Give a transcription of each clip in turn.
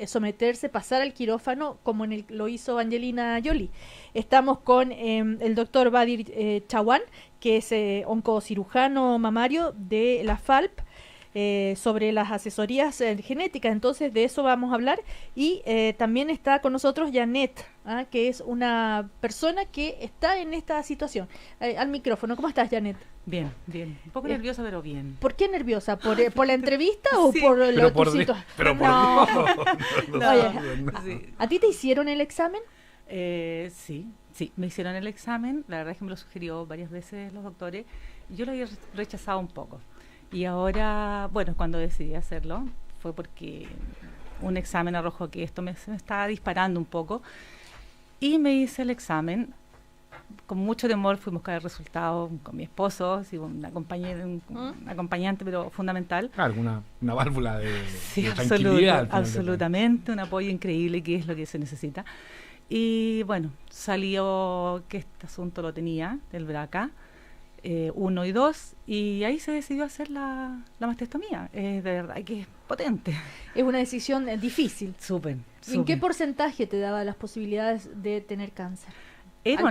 someterse, pasar al quirófano como lo hizo Angelina Jolie. Estamos con el doctor Badir Chawan, que es oncocirujano mamario de la FALP, sobre las asesorías genéticas. Entonces de eso vamos a hablar. Y también está con nosotros Janet, que es una persona que está en esta situación. Al micrófono, ¿cómo estás, Janet? Bien, bien. Un poco nerviosa, pero bien. ¿Por qué nerviosa? ¿Por la entrevista o sí, por pero tu situación? pero por No. no, Oye, Sí. ¿a ti te hicieron el examen? Sí, me hicieron el examen. La verdad es que me lo sugirió varias veces los doctores. Yo lo había rechazado un poco. Y ahora, bueno, cuando decidí hacerlo, fue porque un examen arrojó que se me estaba disparando un poco. Y me hice el examen. Con mucho temor fuimos a buscar el resultado con mi esposo, sí, un acompañante, pero fundamental. Claro, una válvula de tranquilidad. Absolutamente, un apoyo increíble, que es lo que se necesita. Y bueno, salió que este asunto lo tenía, el BRCA, 1 y 2, y ahí se decidió hacer la mastectomía. De verdad que es potente. Es una decisión difícil. Súper. ¿En qué porcentaje te daba las posibilidades de tener cáncer? Era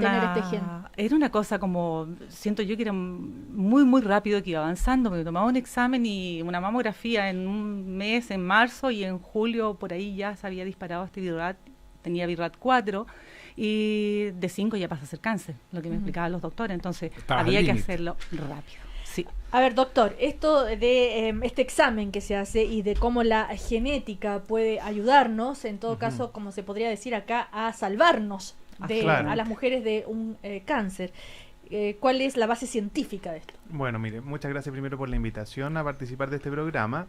una cosa como, siento yo que era muy, muy rápido, que iba avanzando. Me tomaba un examen y una mamografía en un mes, en marzo, y en julio por ahí ya se había disparado este BIRAT, tenía BIRAT 4, y de 5 ya pasa a ser cáncer, lo que me explicaban los doctores. Entonces había que hacerlo rápido. Sí. A ver, doctor, esto de este examen que se hace y de cómo la genética puede ayudarnos, en todo caso, como se podría decir acá, a salvarnos a las mujeres de un cáncer. ¿Cuál es la base científica de esto? Bueno, mire, muchas gracias primero por la invitación a participar de este programa.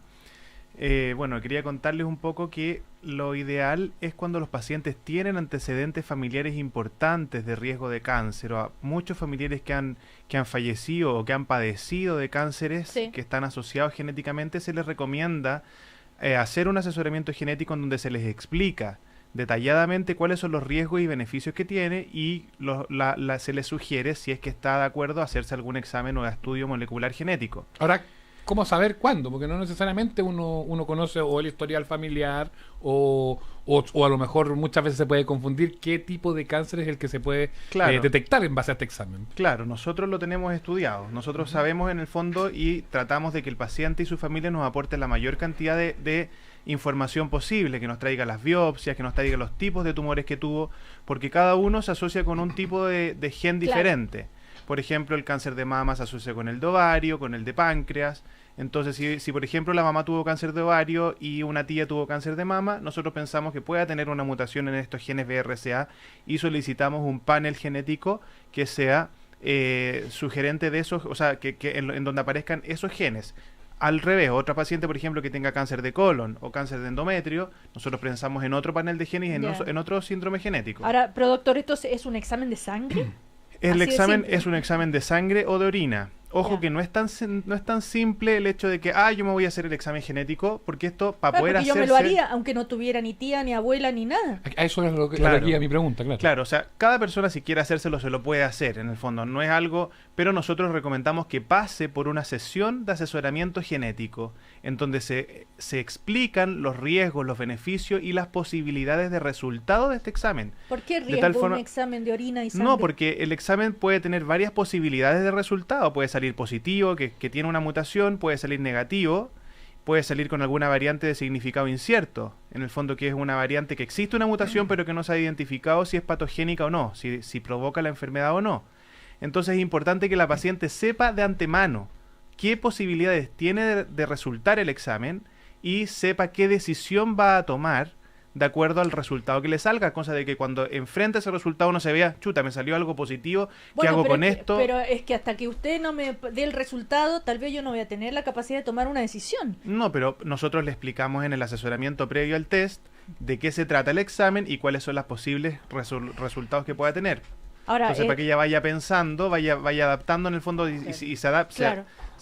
Bueno, quería contarles un poco que lo ideal es cuando los pacientes tienen antecedentes familiares importantes de riesgo de cáncer, o a muchos familiares que han fallecido o que han padecido de cánceres que están asociados genéticamente. Se les recomienda hacer un asesoramiento genético en donde se les explica detalladamente cuáles son los riesgos y beneficios que tiene, y se les sugiere, si es que está de acuerdo, hacerse algún examen o estudio molecular genético. Ahora, ¿cómo saber cuándo? Porque no necesariamente uno conoce o el historial familiar o a lo mejor muchas veces se puede confundir qué tipo de cáncer es el que se puede detectar en base a este examen. Claro, nosotros lo tenemos estudiado. Nosotros sabemos en el fondo y tratamos de que el paciente y su familia nos aporten la mayor cantidad de información posible, que nos traiga las biopsias, que nos traiga los tipos de tumores que tuvo, porque cada uno se asocia con un tipo de gen diferente. Por ejemplo, el cáncer de mama se asocia con el de ovario, con el de páncreas. Entonces, si por ejemplo la mamá tuvo cáncer de ovario y una tía tuvo cáncer de mama, nosotros pensamos que pueda tener una mutación en estos genes BRCA y solicitamos un panel genético que sea sugerente de esos, o sea, en donde aparezcan esos genes. Al revés, otra paciente, por ejemplo, que tenga cáncer de colon o cáncer de endometrio, nosotros pensamos en otro panel de genes y en otro síndrome genético. Ahora, pero doctor, ¿esto es un examen de sangre? El examen es un examen de sangre o de orina. Ojo que no es tan simple el hecho de que yo me voy a hacer el examen genético, porque esto para poder hacerse... yo me lo haría, aunque no tuviera ni tía, ni abuela, ni nada. A eso es lo que guía mi pregunta, claro. Claro, o sea, cada persona si quiere hacérselo se lo puede hacer, en el fondo, no es algo... Pero nosotros recomendamos que pase por una sesión de asesoramiento genético, en donde se explican los riesgos, los beneficios y las posibilidades de resultado de este examen. ¿Por qué riesgo un examen de orina y sangre? No, porque el examen puede tener varias posibilidades de resultado. Puede salir positivo, que tiene una mutación, puede salir negativo, puede salir con alguna variante de significado incierto. En el fondo, que es una variante que existe una mutación, pero que no se ha identificado si es patogénica o no, si provoca la enfermedad o no. Entonces es importante que la paciente sepa de antemano qué posibilidades tiene de resultar el examen y sepa qué decisión va a tomar de acuerdo al resultado que le salga, cosa de que cuando enfrente ese resultado no se vea, chuta, me salió algo positivo, ¿qué hago con esto? Pero es que hasta que usted no me dé el resultado, tal vez yo no voy a tener la capacidad de tomar una decisión. No, pero nosotros le explicamos en el asesoramiento previo al test de qué se trata el examen y cuáles son los posibles resultados que pueda tener. Ahora, entonces, para que ella vaya pensando, vaya adaptando en el fondo y se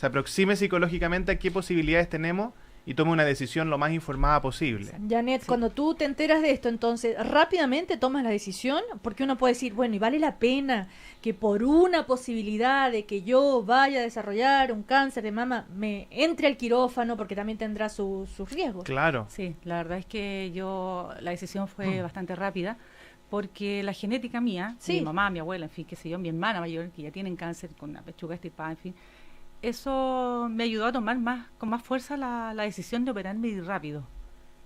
aproxime psicológicamente a qué posibilidades tenemos y tome una decisión lo más informada posible. Janet, cuando tú te enteras de esto, entonces rápidamente tomas la decisión, porque uno puede decir, bueno, y vale la pena que por una posibilidad de que yo vaya a desarrollar un cáncer de mama me entre al quirófano, porque también tendrá sus riesgos. Claro. Sí, la verdad es que la decisión fue bastante rápida, porque la genética mía, mi mamá, mi abuela, en fin, qué sé yo, mi hermana mayor, que ya tienen cáncer con la pechuga estirpada, en fin, eso me ayudó a tomar con más fuerza la decisión de operarme rápido.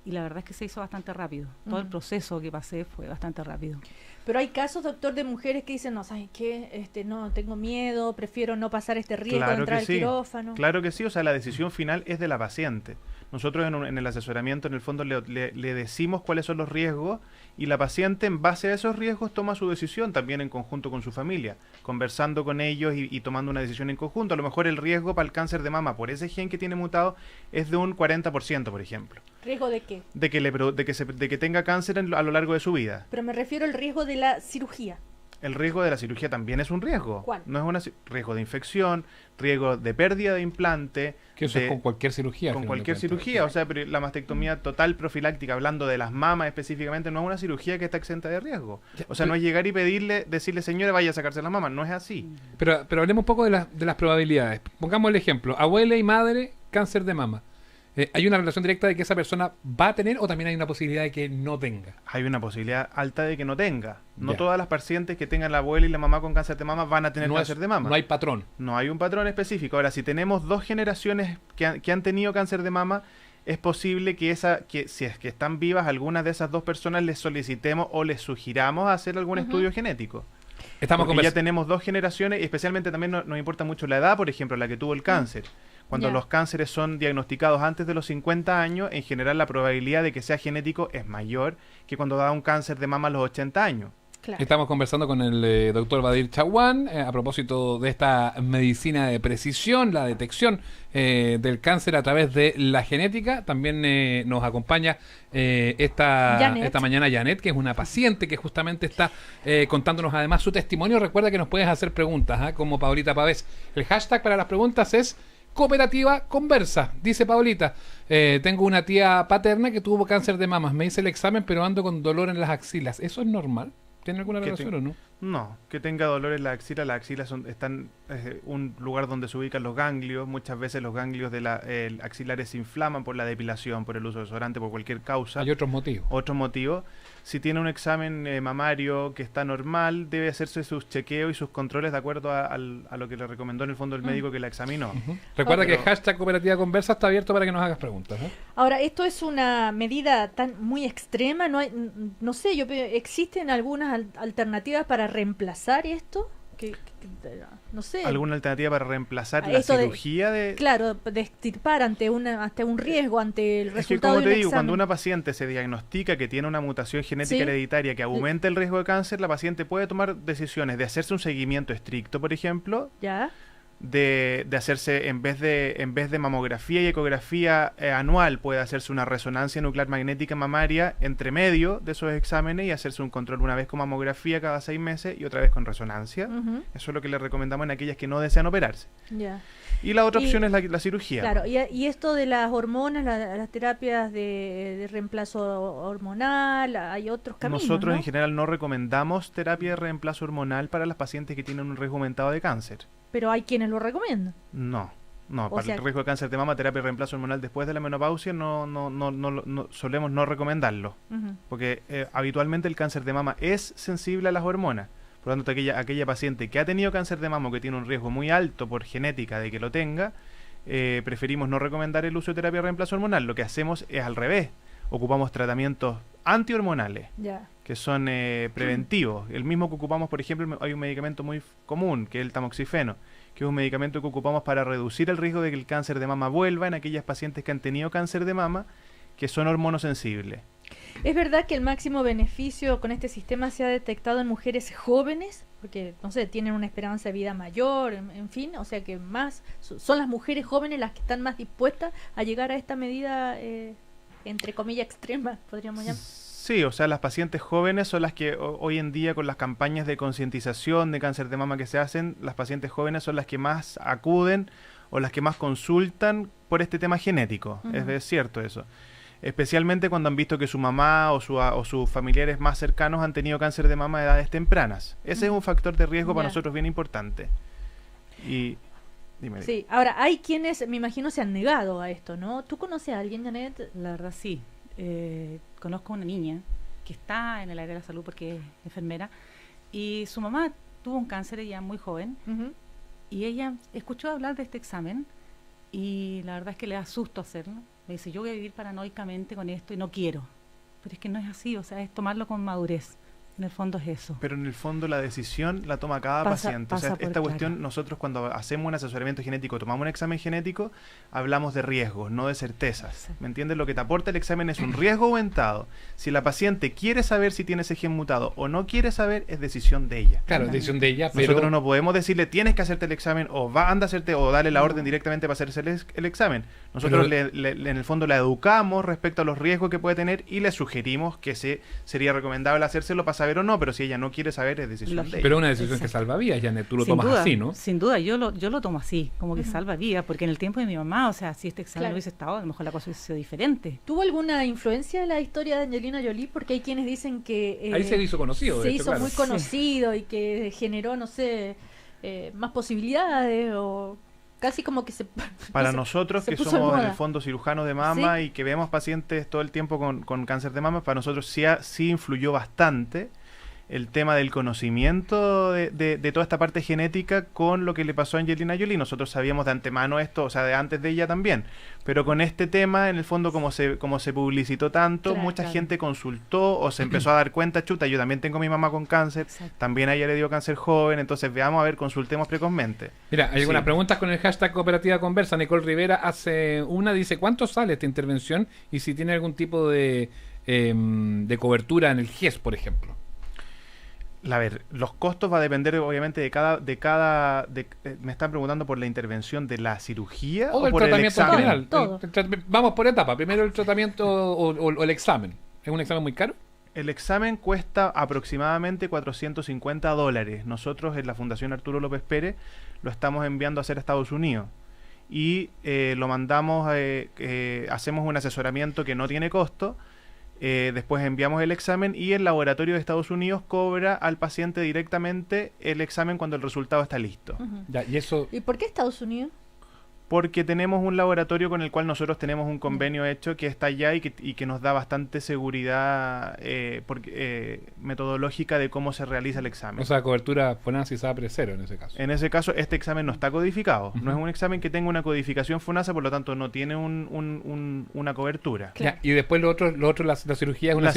Y la verdad es que se hizo bastante rápido. Todo el proceso que pasé fue bastante rápido. Pero hay casos, doctor, de mujeres que dicen, no, ¿sabes qué? No, tengo miedo, prefiero no pasar este riesgo de entrar al quirófano. Claro que sí, o sea, la decisión final es de la paciente. Nosotros en el asesoramiento, en el fondo, le decimos cuáles son los riesgos y la paciente, en base a esos riesgos, toma su decisión también en conjunto con su familia, conversando con ellos y tomando una decisión en conjunto. A lo mejor el riesgo para el cáncer de mama por ese gen que tiene mutado es de un 40%, por ejemplo. ¿Riesgo de qué? De que tenga cáncer a lo largo de su vida. Pero me refiero al riesgo de la cirugía. El riesgo de la cirugía también es un riesgo. ¿Cuál? No es riesgo de infección, riesgo de pérdida de implante. Que eso es con cualquier cirugía. Con cualquier cirugía, o sea, pero la mastectomía total profiláctica, hablando de las mamas específicamente, no es una cirugía que está exenta de riesgo. O sea, no es llegar y decirle, señora, vaya a sacarse las mamas, no es así. Pero hablemos un poco de las probabilidades. Pongamos el ejemplo, abuela y madre, cáncer de mama. ¿Hay una relación directa de que esa persona va a tener o también hay una posibilidad de que no tenga? Hay una posibilidad alta de que no tenga. No todas las pacientes que tengan la abuela y la mamá con cáncer de mama van a tener cáncer de mama. No hay patrón. No hay un patrón específico. Ahora, si tenemos dos generaciones que han tenido cáncer de mama, es posible que si es que están vivas, algunas de esas dos personas les solicitemos o les sugiramos hacer algún estudio genético. Porque ya tenemos dos generaciones y especialmente también nos importa mucho la edad, por ejemplo, la que tuvo el cáncer. Cuando los cánceres son diagnosticados antes de los 50 años, en general la probabilidad de que sea genético es mayor que cuando da un cáncer de mama a los 80 años. Claro. Estamos conversando con el doctor Badir Chawan a propósito de esta medicina de precisión, la detección del cáncer a través de la genética. También nos acompaña esta mañana Janet, que es una paciente que justamente está contándonos además su testimonio. Recuerda que nos puedes hacer preguntas, como Paulita Pavés. El hashtag para las preguntas es Cooperativa Conversa. Dice Paulita, tengo una tía paterna que tuvo cáncer de mamas. Me hice el examen pero ando con dolor en las axilas. ¿Eso es normal? ¿Tiene alguna relación o no? No, que tenga dolor en la axila. Las axilas están un lugar donde se ubican los ganglios. Muchas veces los ganglios de axilares se inflaman por la depilación, por el uso de desodorante, por cualquier causa. Hay otros motivos. Otros motivos. Si tiene un examen mamario que está normal, debe hacerse sus chequeos y sus controles de acuerdo a lo que le recomendó en el fondo el médico que la examinó. Recuerda que el hashtag Cooperativa Conversa está abierto para que nos hagas preguntas. Ahora, esto es una medida muy extrema. No sé, ¿existen algunas alternativas para reemplazar esto? No sé. ¿Alguna alternativa para reemplazar la cirugía Claro, de extirpar ante un riesgo, ante el resultado de un examen? Como te digo, examen. cuando una paciente se diagnostica que tiene una mutación genética hereditaria que aumenta el riesgo de cáncer, la paciente puede tomar decisiones de hacerse un seguimiento estricto, por ejemplo. Ya. De hacerse, en vez de mamografía y ecografía anual, puede hacerse una resonancia nuclear magnética mamaria entre medio de esos exámenes y hacerse un control una vez con mamografía cada 6 meses y otra vez con resonancia. Eso es lo que le recomendamos en aquellas que no desean operarse. Y la otra opción es la cirugía. Claro, y esto de las hormonas, las terapias de reemplazo hormonal, hay otros caminos. Nosotros en general no recomendamos terapia de reemplazo hormonal para las pacientes que tienen un riesgo aumentado de cáncer. Pero hay quienes lo recomiendan. No, para el riesgo de cáncer de mama, terapia de reemplazo hormonal después de la menopausia no solemos no recomendarlo. Porque habitualmente el cáncer de mama es sensible a las hormonas. Por lo tanto, aquella paciente que ha tenido cáncer de mama o que tiene un riesgo muy alto por genética de que lo tenga, preferimos no recomendar el uso de terapia de reemplazo hormonal. Lo que hacemos es al revés. Ocupamos tratamientos antihormonales, que son preventivos. El mismo que ocupamos, por ejemplo, hay un medicamento muy común, que es el tamoxifeno, que es un medicamento que ocupamos para reducir el riesgo de que el cáncer de mama vuelva en aquellas pacientes que han tenido cáncer de mama, que son hormonosensibles. ¿Es verdad que el máximo beneficio con este sistema se ha detectado en mujeres jóvenes? Porque, no sé, tienen una esperanza de vida mayor, en fin, o sea que son las mujeres jóvenes las que están más dispuestas a llegar a esta medida, entre comillas, extrema, podríamos llamar. Sí, o sea, las pacientes jóvenes son las que hoy en día, con las campañas de concientización de cáncer de mama que se hacen, las pacientes jóvenes son las que más acuden o las que más consultan por este tema genético, es cierto eso. Especialmente cuando han visto que su mamá o sus familiares más cercanos han tenido cáncer de mama a edades tempranas. Ese es un factor de riesgo para nosotros bien importante. Y dime. Sí, ahora hay quienes, me imagino, se han negado a esto, ¿no? ¿Tú conoces a alguien, Janet? La verdad sí. Conozco a una niña que está en el área de la salud porque es enfermera y su mamá tuvo un cáncer ya muy joven y ella escuchó hablar de este examen y la verdad es que le da susto hacerlo. Me dice, yo voy a vivir paranoicamente con esto y no quiero. Pero es que no es así, o sea, es tomarlo con madurez. En el fondo es eso. Pero en el fondo la decisión la toma cada paciente. O sea, esta cuestión, nosotros cuando hacemos un asesoramiento genético, tomamos un examen genético, hablamos de riesgos, no de certezas. Sí. ¿Me entiendes? Lo que te aporta el examen es un riesgo aumentado. Si la paciente quiere saber si tiene ese gen mutado o no quiere saber, es decisión de ella. Claro, es decisión de ella, pero... Nosotros no podemos decirle, tienes que hacerte el examen, o anda a hacerte, o darle la orden directamente para hacerse el examen. Nosotros en el fondo la educamos respecto a los riesgos que puede tener y le sugerimos que sería recomendable hacérselo para saber o no, pero si ella no quiere saber es decisión de ella. Pero una decisión que salva vidas, Janet, tú lo tomas así, ¿no? Sin duda, yo lo tomo así, como que salva vidas, porque en el tiempo de mi mamá, o sea, si este examen hubiese estado, a lo mejor la cosa hubiese sido diferente. ¿Tuvo alguna influencia en la historia de Angelina Jolie? Porque hay quienes dicen que... ahí se hizo conocido. Se hizo muy conocido y que generó, no sé, más posibilidades o... Casi como que para nosotros que somos en el fondo cirujanos de mama y que vemos pacientes todo el tiempo con cáncer de mama, para nosotros sí influyó bastante el tema del conocimiento de toda esta parte genética con lo que le pasó a Angelina Jolie. Nosotros sabíamos de antemano esto, o sea, de antes de ella también, pero con este tema, en el fondo, como se publicitó tanto, mucha gente consultó o se empezó a dar cuenta, chuta, yo también tengo a mi mamá con cáncer, también a ella le dio cáncer joven, entonces veamos, a ver, consultemos precozmente. Mira, hay algunas preguntas con el hashtag Cooperativa Conversa. Nicole Rivera dice, ¿cuánto sale esta intervención? Y si tiene algún tipo de cobertura en el GES, por ejemplo. A ver, los costos va a depender obviamente me están preguntando por la intervención de la cirugía o por el examen. General. Todo. Vamos por etapa. Primero el tratamiento o el examen. ¿Es un examen muy caro? El examen cuesta aproximadamente $450. Nosotros en la Fundación Arturo López Pérez lo estamos enviando a hacer a Estados Unidos. Y lo mandamos, hacemos un asesoramiento que no tiene costo. Después enviamos el examen y el laboratorio de Estados Unidos cobra al paciente directamente el examen cuando el resultado está listo. ¿Y por qué Estados Unidos? Porque tenemos un laboratorio con el cual nosotros tenemos un convenio hecho que está allá y que nos da bastante seguridad metodológica de cómo se realiza el examen. O sea, cobertura FONASA y SAPRE cero en ese caso. En ese caso, este examen no está codificado. No es un examen que tenga una codificación FONASA, por lo tanto no tiene una cobertura. Claro. Y después lo otro la cirugía es una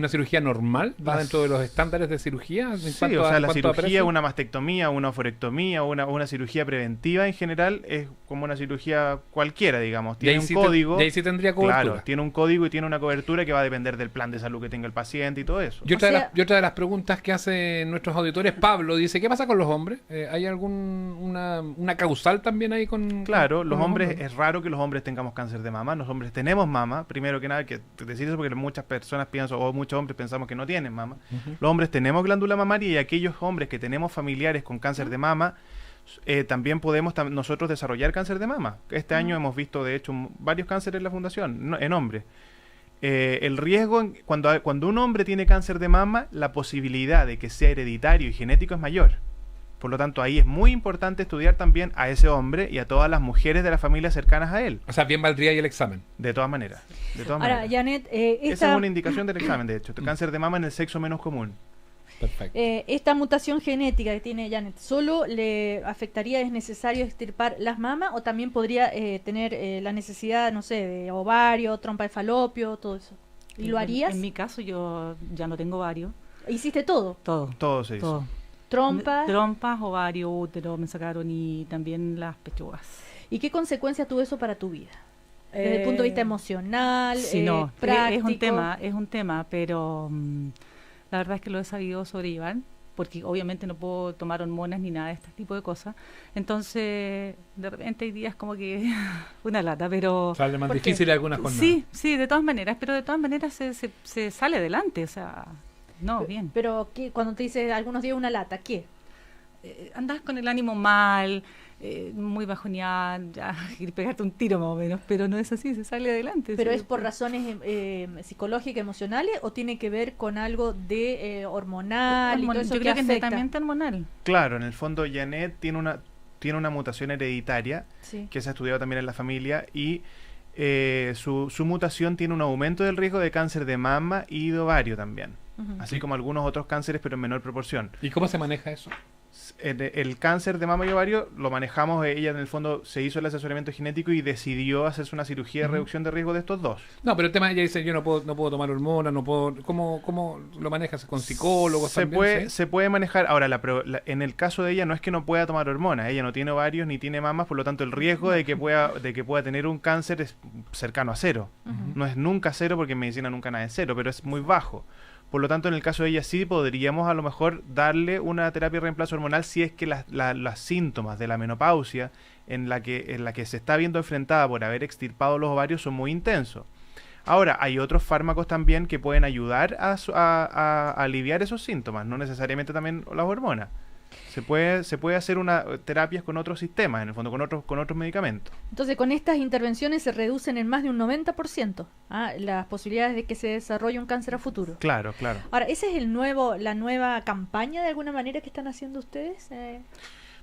cirugía normal, va dentro de los estándares de cirugía. Sí, o sea, la cirugía, una mastectomía, una oforectomía, una cirugía preventiva en general es como una cirugía cualquiera, digamos. Tiene un código. Y ahí sí tendría cobertura. Claro, tiene un código y tiene una cobertura que va a depender del plan de salud que tenga el paciente y todo eso. Y otra de las preguntas que hacen nuestros auditores, Pablo, dice, ¿qué pasa con los hombres? ¿Hay una causal también ahí con...? Claro, los hombres, es raro que los hombres tengamos cáncer de mama. Los hombres tenemos mama, primero que nada, que decir eso porque muchas personas piensan, o muchos hombres pensamos que no tienen mama. Los hombres tenemos glándula mamaria y aquellos hombres que tenemos familiares con cáncer de mama, también podemos nosotros desarrollar cáncer de mama. Este año hemos visto, de hecho, varios cánceres en la fundación, en hombres. El riesgo, cuando un hombre tiene cáncer de mama, la posibilidad de que sea hereditario y genético es mayor. Por lo tanto, ahí es muy importante estudiar también a ese hombre y a todas las mujeres de la familia cercanas a él. O sea, bien valdría ahí el examen. De todas maneras. Ahora, Janet, esa es una indicación del examen, de hecho. Cáncer de mama en el sexo menos común. Perfecto. Esta mutación genética que tiene Janet, ¿solo le afectaría, es necesario extirpar las mamas o también podría tener la necesidad, no sé, de ovario, trompa de falopio, todo eso? ¿Y lo harías? En mi caso yo ya no tengo ovario. ¿Hiciste todo? Todo se hizo. Trompas, ovario, útero me sacaron y también las pechugas. ¿Y qué consecuencias tuvo eso para tu vida? Desde el punto de vista emocional, práctico. Es un tema, pero... la verdad es que lo he sabido sobrellevar, porque obviamente no puedo tomar hormonas ni nada de este tipo de cosas. Entonces, de repente hay días como que una lata, pero... Sale más difícil algunas jornadas. Sí, de todas maneras, pero de todas maneras se sale adelante, o sea, bien. Pero ¿qué, cuando te dices algunos días una lata, qué? Andás con el ánimo mal, muy bajoneada, ya pegarte un tiro más o menos, pero no es así, se sale adelante. ¿Pero es por razones psicológicas, emocionales, o tiene que ver con algo de hormonal y todo eso? Yo creo que es netamente hormonal. Claro, en el fondo Janet tiene una mutación hereditaria, que se ha estudiado también en la familia, y su mutación tiene un aumento del riesgo de cáncer de mama y de ovario también, así como algunos otros cánceres, pero en menor proporción. ¿Y cómo se maneja eso? El cáncer de mama y ovario lo manejamos, ella en el fondo se hizo el asesoramiento genético y decidió hacerse una cirugía de reducción de riesgo de estos dos. No, pero el tema, ella dice, yo no puedo tomar hormonas, no puedo... ¿Cómo lo manejas? ¿Con psicólogos también? Se puede manejar. Ahora, en el caso de ella no es que no pueda tomar hormonas, ella no tiene ovarios ni tiene mamas, por lo tanto el riesgo de que pueda tener un cáncer es cercano a cero. No es nunca cero, porque en medicina nunca nada es cero, pero es muy bajo. Por lo tanto, en el caso de ella sí podríamos a lo mejor darle una terapia de reemplazo hormonal si es que las síntomas de la menopausia en la que se está viendo enfrentada por haber extirpado los ovarios son muy intensos. Ahora, hay otros fármacos también que pueden ayudar a aliviar esos síntomas, no necesariamente también las hormonas. Se puede hacer terapias con otros sistemas, en el fondo, con otros medicamentos. Entonces, con estas intervenciones se reducen en más de un 90% las posibilidades de que se desarrolle un cáncer a futuro. Claro, claro. Ahora, ¿esa es la nueva campaña de alguna manera que están haciendo ustedes?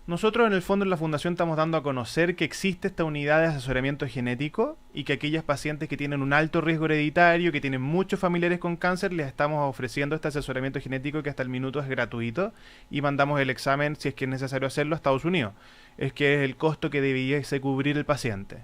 Nosotros en el fondo en la Fundación estamos dando a conocer que existe esta unidad de asesoramiento genético y que aquellas pacientes que tienen un alto riesgo hereditario, que tienen muchos familiares con cáncer, les estamos ofreciendo este asesoramiento genético que hasta el minuto es gratuito y mandamos el examen, si es que es necesario hacerlo, a Estados Unidos. Es que es el costo que debiese cubrir el paciente.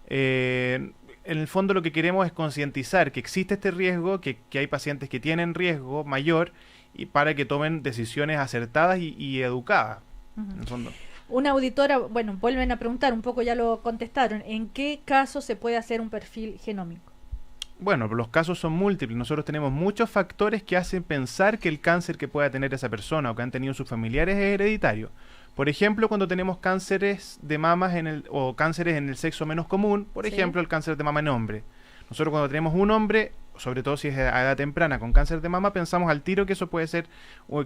En el fondo lo que queremos es concientizar que existe este riesgo, que hay pacientes que tienen riesgo mayor y para que tomen decisiones acertadas y educadas. En el fondo. Una auditora, bueno, vuelven a preguntar, un poco ya lo contestaron, ¿en qué caso se puede hacer un perfil genómico? Bueno, los casos son múltiples. Nosotros tenemos muchos factores que hacen pensar que el cáncer que pueda tener esa persona o que han tenido sus familiares es hereditario. Por ejemplo, cuando tenemos cánceres de mamas o cánceres en el sexo menos común, por ejemplo, el cáncer de mama en hombre. Nosotros cuando tenemos un hombre, sobre todo si es a edad temprana con cáncer de mama, pensamos al tiro que eso puede ser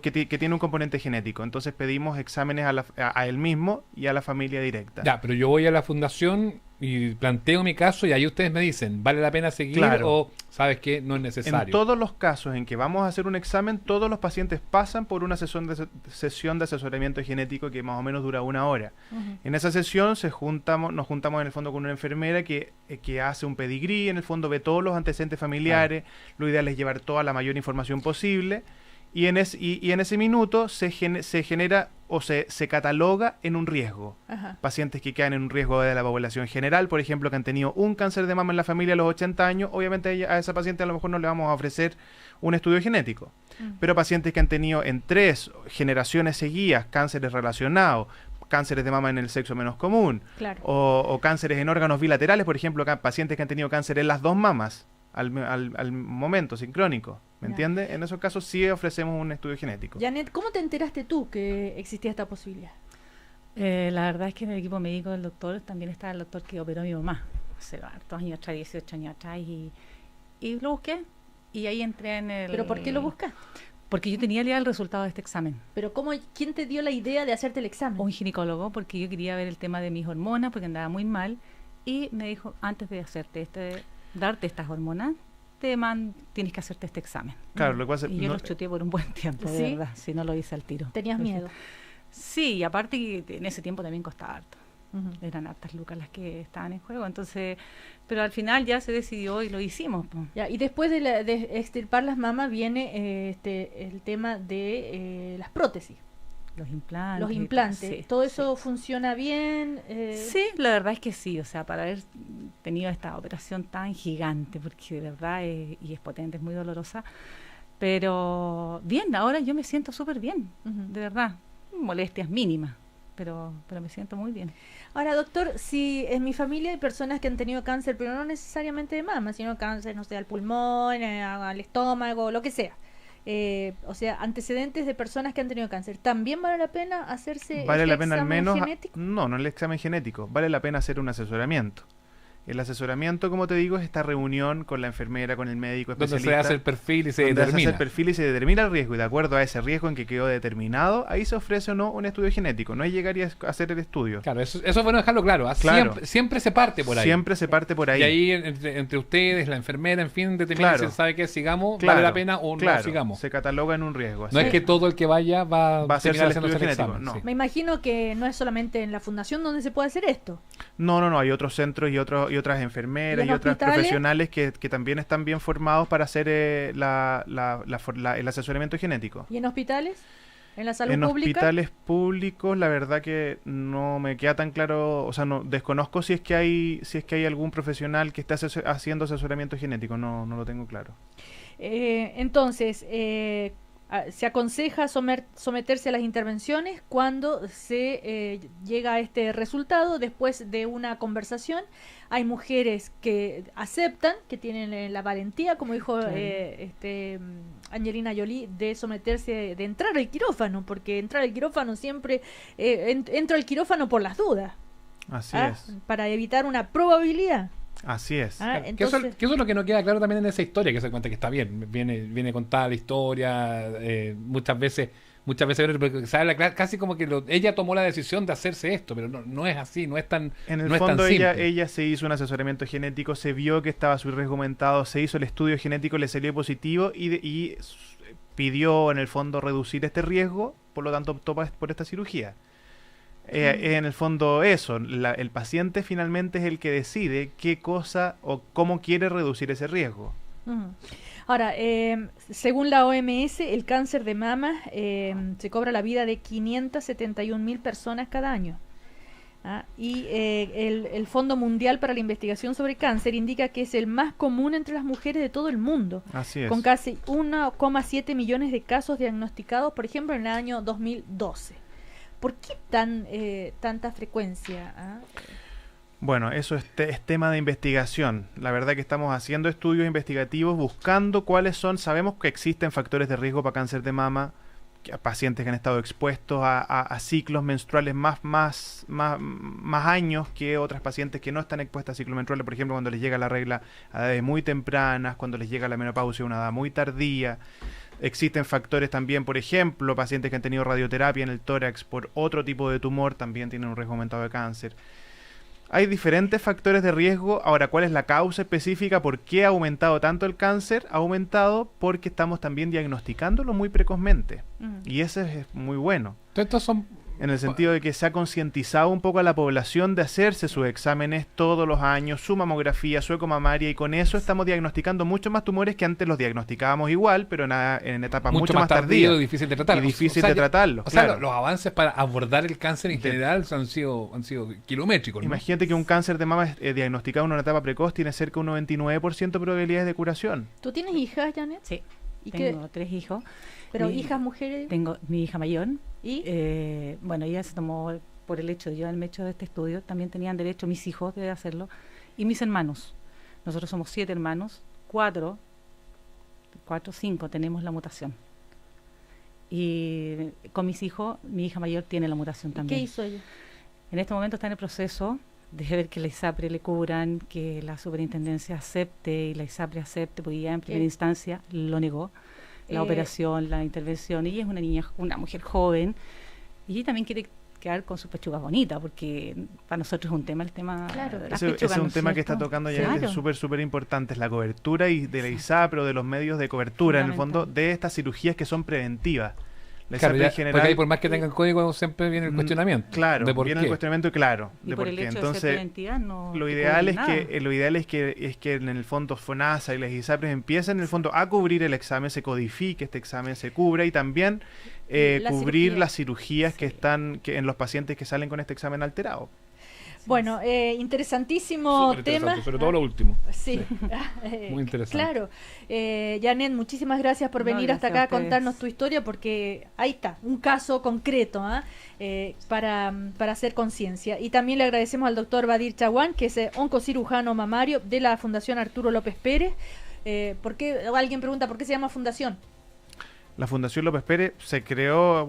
que tiene un componente genético. Entonces pedimos exámenes a él mismo y a la familia directa. Ya, pero yo voy a la fundación y planteo mi caso y ahí ustedes me dicen, ¿vale la pena seguir o sabes que no es necesario? En todos los casos en que vamos a hacer un examen, todos los pacientes pasan por una sesión de asesoramiento genético que más o menos dura 1 hora. En esa sesión nos juntamos en el fondo con una enfermera que hace un pedigrí, en el fondo ve todos los antecedentes familiares, lo ideal es llevar toda la mayor información posible. Y en ese minuto se genera o se cataloga en un riesgo. Pacientes que quedan en un riesgo de la población general, por ejemplo, que han tenido un cáncer de mama en la familia a los 80 años, obviamente a esa paciente a lo mejor no le vamos a ofrecer un estudio genético. Pero pacientes que han tenido en 3 generaciones seguidas cánceres relacionados, cánceres de mama en el sexo menos común, o cánceres en órganos bilaterales, por ejemplo, pacientes que han tenido cáncer en las 2 mamas, al momento, sincrónico, ¿me entiendes? En esos casos sí ofrecemos un estudio genético. Janet, ¿cómo te enteraste tú que existía esta posibilidad? La verdad es que en el equipo médico del doctor también está el doctor que operó a mi mamá hace hartos años atrás, 18 años atrás, y lo busqué, y ahí entré en el... ¿Pero por qué lo buscaste? Porque yo tenía ya el resultado de este examen. ¿Pero quién te dio la idea de hacerte el examen? Un ginecólogo, porque yo quería ver el tema de mis hormonas, porque andaba muy mal, y me dijo, antes de hacerte darte estas hormonas, tienes que hacerte este examen. Claro, lo que pasa, y yo lo chuteé por un buen tiempo, de verdad, si no lo hice al tiro. ¿Tenías miedo? Sí, y aparte que en ese tiempo también costaba harto. Eran hartas lucas las que estaban en juego, entonces, pero al final ya se decidió y lo hicimos. Ya, y después de extirpar las mamas viene el tema de las prótesis. Los implantes. Los implantes. Sí, ¿Todo eso funciona bien? Sí, la verdad es que sí. O sea, para haber tenido esta operación tan gigante, porque de verdad y es potente, es muy dolorosa, pero bien, ahora yo me siento súper bien, de verdad. Molestias mínimas, pero me siento muy bien. Ahora, doctor, si en mi familia hay personas que han tenido cáncer, pero no necesariamente de mama, sino cáncer, no sé, al pulmón, al estómago, lo que sea. O sea, antecedentes de personas que han tenido cáncer. ¿También vale la pena hacerse ¿Vale la pena al menos genético? No el examen genético. Vale la pena hacer un asesoramiento. El asesoramiento, como te digo, es esta reunión con la enfermera, con el médico especialista. Donde se hace el perfil y se determina. Se hace el perfil y se determina el riesgo. Y de acuerdo a ese riesgo en que quedó determinado, ahí se ofrece o no un estudio genético. No es llegar y hacer el estudio. Claro, eso es bueno dejarlo claro. Claro. Siempre se parte por ahí. Siempre se parte por ahí. Y ahí entre ustedes, la enfermera, en fin, determina si sabe que sigamos, vale la pena o no sigamos. Se cataloga en un riesgo. No es que todo el que vaya va a hacerse el estudio genético. No. Me imagino que no es solamente en la fundación donde se puede hacer esto. No. Hay otros centros y otras enfermeras y otros profesionales que también están bien formados para hacer el asesoramiento genético. ¿Y en hospitales? ¿En la salud pública? En hospitales públicos, la verdad que no me queda tan claro, o sea, no desconozco si es que hay algún profesional que esté haciendo asesoramiento genético, no lo tengo claro. Entonces, se aconseja someterse a las intervenciones cuando se llega a este resultado después de una conversación. Hay mujeres que aceptan, que tienen la valentía, como dijo Angelina Jolie, de someterse, de entrar al quirófano, porque entrar al quirófano siempre entro al quirófano por las dudas. Así es. Para evitar una probabilidad. Así es. Entonces, que eso es lo que no queda claro también en esa historia, que se cuenta que está bien, viene contada la historia, muchas veces casi como que ella tomó la decisión de hacerse esto, pero no es así, no es tan en el no fondo es tan ella se hizo un asesoramiento genético, se vio que estaba su riesgo aumentado, se hizo el estudio genético, le salió positivo y pidió en el fondo reducir este riesgo, por lo tanto optó por esta cirugía. En el fondo eso, el paciente finalmente es el que decide qué cosa o cómo quiere reducir ese riesgo. Ahora, según la OMS, el cáncer de mama se cobra la vida de 571.000 personas cada año. Y el Fondo Mundial para la Investigación sobre Cáncer indica que es el más común entre las mujeres de todo el mundo. Así es. Con casi 1,7 millones de casos diagnosticados, por ejemplo, en el año 2012. ¿Por qué tanta frecuencia? Bueno, eso es tema de investigación. La verdad que estamos haciendo estudios investigativos buscando cuáles son. Sabemos que existen factores de riesgo para cáncer de mama, pacientes que han estado expuestos a ciclos menstruales más años que otras pacientes que no están expuestas a ciclos menstruales, por ejemplo, cuando les llega la regla a edades muy tempranas, cuando les llega la menopausia a una edad muy tardía. Existen factores también, por ejemplo, pacientes que han tenido radioterapia en el tórax por otro tipo de tumor también tienen un riesgo aumentado de cáncer. Hay diferentes factores de riesgo. Ahora, ¿cuál es la causa específica? ¿Por qué ha aumentado tanto el cáncer? Ha aumentado porque estamos también diagnosticándolo muy precozmente. Y eso es muy bueno. Estos son... En el sentido de que se ha concientizado un poco a la población de hacerse sus exámenes todos los años, su mamografía, su eco mamaria, y con eso estamos diagnosticando muchos más tumores que antes los diagnosticábamos igual, pero en etapas mucho más tardías. Difícil de tratar. Y difícil de tratarlos. Claro. Los avances para abordar el cáncer en general han sido kilométricos, ¿no? Imagínate que un cáncer de mama diagnosticado en una etapa precoz tiene cerca de un 99% de probabilidades de curación. ¿Tú tienes hijas, Janet? Sí, tengo 3 hijos. ¿Pero hijas mujeres? Tengo mi hija mayor. ¿Y? Bueno, ella se tomó por el hecho de yo haberme hecho de este estudio. También tenían derecho mis hijos de hacerlo. Y mis hermanos. Nosotros somos 7 hermanos. 5 tenemos la mutación. Y con mis hijos, mi hija mayor tiene la mutación también. ¿Qué hizo ella? En este momento está en el proceso de ver que la ISAPRE le cubran, que la superintendencia acepte y la ISAPRE acepte, porque ya en primera instancia lo negó. La operación, la intervención. Ella es una mujer joven, y ella también quiere quedar con sus pechugas bonitas, porque para nosotros es un tema de las pechugas. Es un tema que está tocando ya, es súper importante, es la cobertura y de la ISAPRE o de los medios de cobertura, en el fondo, de estas cirugías que son preventivas. Claro, ya, general, porque ahí por más que tengan código siempre viene el cuestionamiento. Claro, viene el cuestionamiento, claro. Y por el hecho entonces, de ser preventiva no lo ideal es que en el fondo FONASA y las ISAPRES empiecen en el fondo a cubrir el examen, se codifique este examen, se cubra, y también cubrir las cirugías que están en los pacientes que salen con este examen alterado. Bueno, interesantísimo tema. Sobre todo lo último. Sí. Muy interesante. Claro. Janet, muchísimas gracias por venir hasta acá a contarnos tu historia, porque ahí está, un caso concreto para hacer conciencia. Y también le agradecemos al doctor Badir Chaguán, que es oncocirujano mamario de la Fundación Arturo López Pérez. Alguien pregunta, ¿por qué se llama fundación? La Fundación López Pérez se creó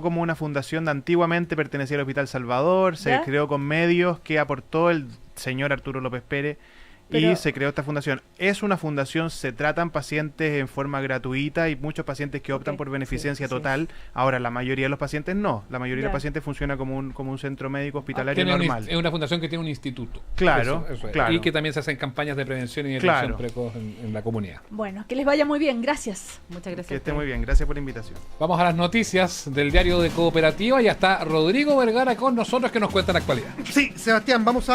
como una fundación de antiguamente pertenecía al Hospital Salvador, se creó con medios que aportó el señor Arturo López Pérez. Pero, y se creó esta fundación. Es una fundación, se tratan pacientes en forma gratuita y muchos pacientes que optan por beneficencia total. Ahora, la mayoría de los pacientes no. La mayoría de los pacientes funciona como un centro médico hospitalario normal. Es una fundación que tiene un instituto. Claro, eso es. claro. Y que también se hacen campañas de prevención y detección precoz en la comunidad. Bueno, que les vaya muy bien. Gracias. Muchas gracias. Que esté muy bien. Gracias por la invitación. Vamos a las noticias del diario de Cooperativa. Ya está Rodrigo Vergara con nosotros que nos cuenta la actualidad. Sí, Sebastián, vamos a